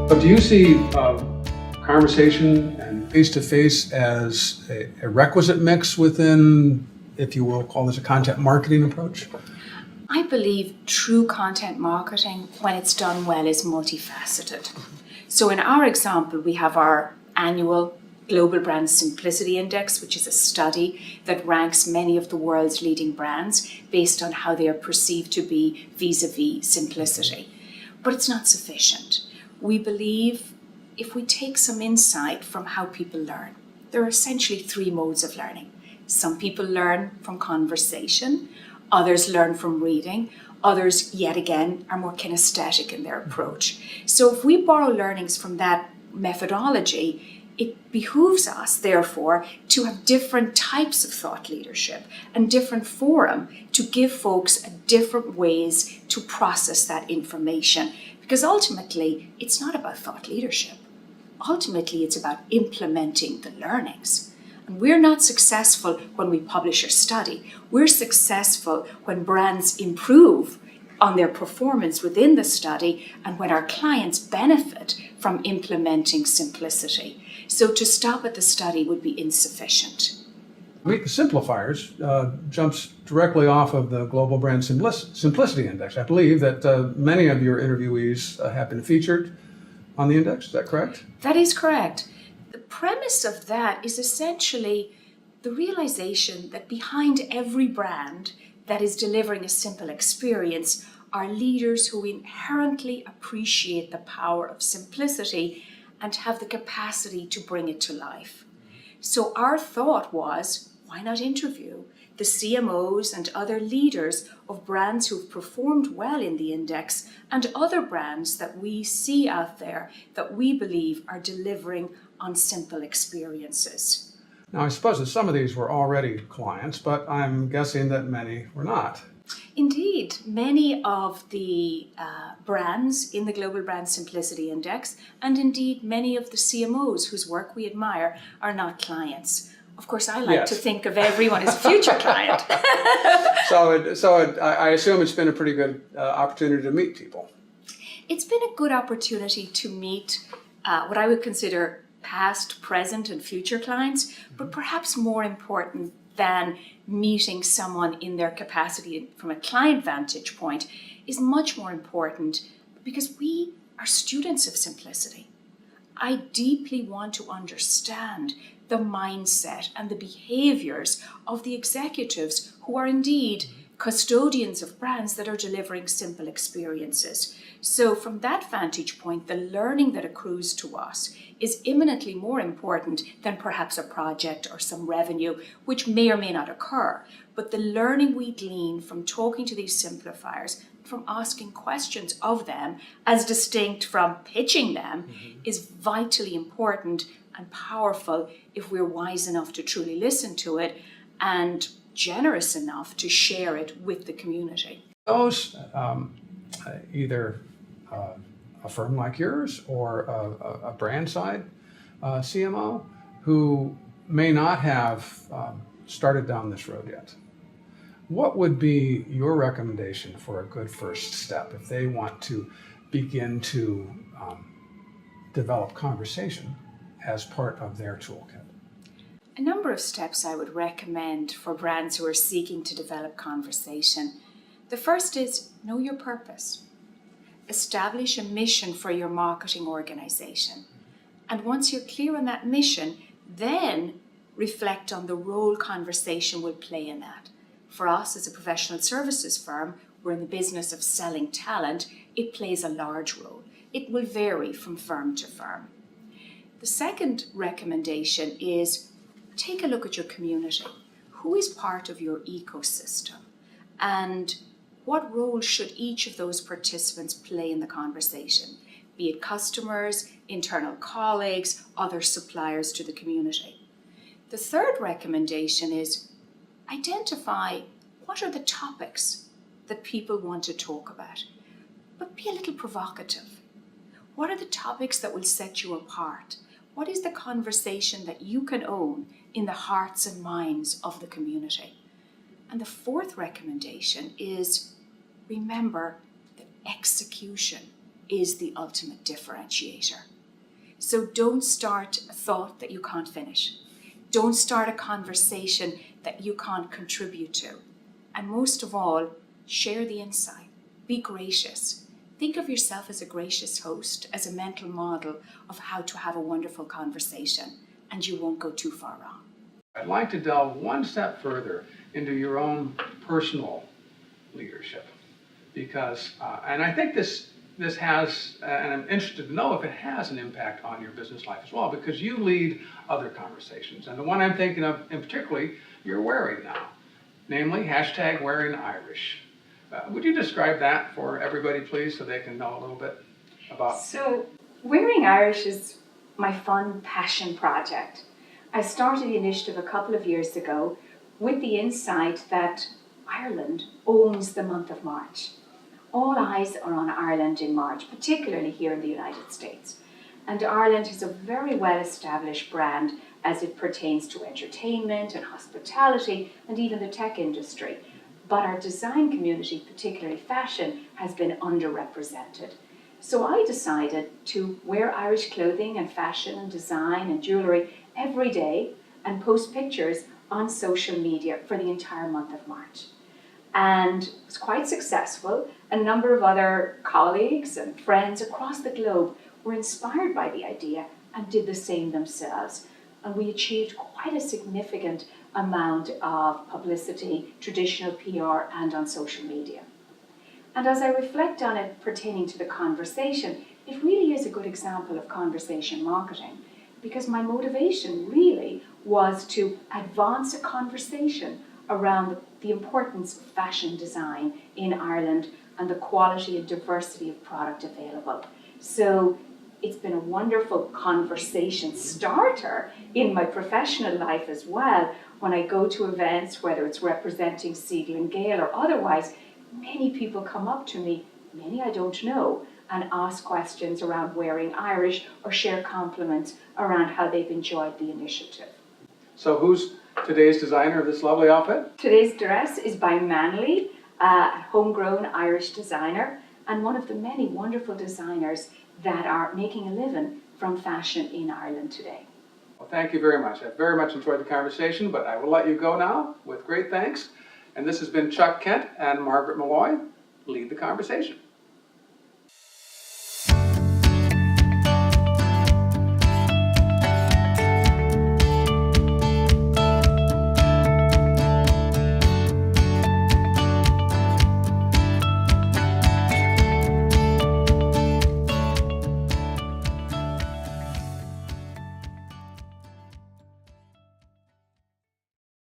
But do you see conversation and face-to-face as a requisite mix within, if you will, call this a content marketing approach? I believe true content marketing, when it's done well, is multifaceted. So in our example, we have our annual Global Brand Simplicity Index, which is a study that ranks many of the world's leading brands based on how they are perceived to be vis-a-vis simplicity. But it's not sufficient. We believe if we take some insight from how people learn, there are essentially three modes of learning. Some people learn from conversation, others learn from reading, others, yet again, are more kinesthetic in their approach. So if we borrow learnings from that methodology, it behooves us, therefore, to have different types of thought leadership and different forum to give folks different ways to process that information. Because ultimately, it's not about thought leadership. Ultimately, it's about implementing the learnings. And we're not successful when we publish a study. We're successful when brands improve on their performance within the study and when our clients benefit from implementing simplicity. So to stop at the study would be insufficient. Meet the Simplifiers jumps directly off of the Global Brand Simplicity Index. I believe that many of your interviewees have been featured on the index. Is that correct? That is correct. The premise of that is essentially the realization that behind every brand that is delivering a simple experience are leaders who inherently appreciate the power of simplicity and have the capacity to bring it to life. So our thought was, why not interview the CMOs and other leaders of brands who've performed well in the index and other brands that we see out there that we believe are delivering on simple experiences. Now, I suppose that some of these were already clients, but I'm guessing that many were not. Indeed, many of the brands in the Global Brand Simplicity Index, and indeed many of the CMOs whose work we admire, are not clients. Of course, I like to think of everyone as a future client. So I assume it's been a pretty good opportunity to meet people. It's been a good opportunity to meet what I would consider past, present, and future clients, but perhaps more important than meeting someone in their capacity from a client vantage point is much more important because we are students of simplicity. I deeply want to understand the mindset and the behaviors of the executives who are indeed custodians of brands that are delivering simple experiences. So from that vantage point, the learning that accrues to us is imminently more important than perhaps a project or some revenue, which may or may not occur. But the learning we glean from talking to these simplifiers, from asking questions of them, as distinct from pitching them, is vitally important and powerful if we're wise enough to truly listen to it and generous enough to share it with the community. Those, either a firm like yours or a brand side CMO who may not have started down this road yet, what would be your recommendation for a good first step if they want to begin to develop conversation as part of their toolkit? A number of steps I would recommend for brands who are seeking to develop conversation. The first is know your purpose. Establish a mission for your marketing organization. And once you're clear on that mission, then reflect on the role conversation will play in that. For us as a professional services firm, we're in the business of selling talent. It plays a large role. It will vary from firm to firm. The second recommendation is take a look at your community. Who is part of your ecosystem? And what role should each of those participants play in the conversation? Be it customers, internal colleagues, other suppliers to the community. The third recommendation is identify what are the topics that people want to talk about, but be a little provocative. What are the topics that will set you apart? What is the conversation that you can own in the hearts and minds of the community? And the fourth recommendation is remember that execution is the ultimate differentiator. So don't start a thought that you can't finish. Don't start a conversation that you can't contribute to. And most of all, share the insight. Be gracious. Think of yourself as a gracious host, as a mental model of how to have a wonderful conversation, and you won't go too far wrong. I'd like to delve one step further into your own personal leadership, because, and I think this has, and I'm interested to know if it has an impact on your business life as well, because you lead other conversations. And the one I'm thinking of in particularly, you're wearing now, namely #WearingIrish. Would you describe that for everybody, please, so they can know a little bit about? So, Wearing Irish is my fun passion project. I started the initiative a couple of years ago with the insight that Ireland owns the month of March. All eyes are on Ireland in March, particularly here in the United States. And Ireland has a very well-established brand as it pertains to entertainment and hospitality and even the tech industry. But our design community, particularly fashion, has been underrepresented. So I decided to wear Irish clothing and fashion and design and jewellery every day and post pictures on social media for the entire month of March. And it was quite successful. A number of other colleagues and friends across the globe were inspired by the idea and did the same themselves. And we achieved quite a significant amount of publicity, traditional PR, and on social media. And as I reflect on it pertaining to the conversation, it really is a good example of conversation marketing, because my motivation really was to advance a conversation around the importance of fashion design in Ireland and the quality and diversity of product available. So it's been a wonderful conversation starter in my professional life as well. When I go to events, whether it's representing Siegel+Gale or otherwise, many people come up to me, many I don't know, and ask questions around Wearing Irish or share compliments around how they've enjoyed the initiative. So who's today's designer of this lovely outfit? Today's dress is by Manley, a homegrown Irish designer, and one of the many wonderful designers that are making a living from fashion in Ireland today. Well, thank you very much. I very much enjoyed the conversation, but I will let you go now with great thanks. And this has been Chuck Kent and Margaret Molloy. Lead the conversation.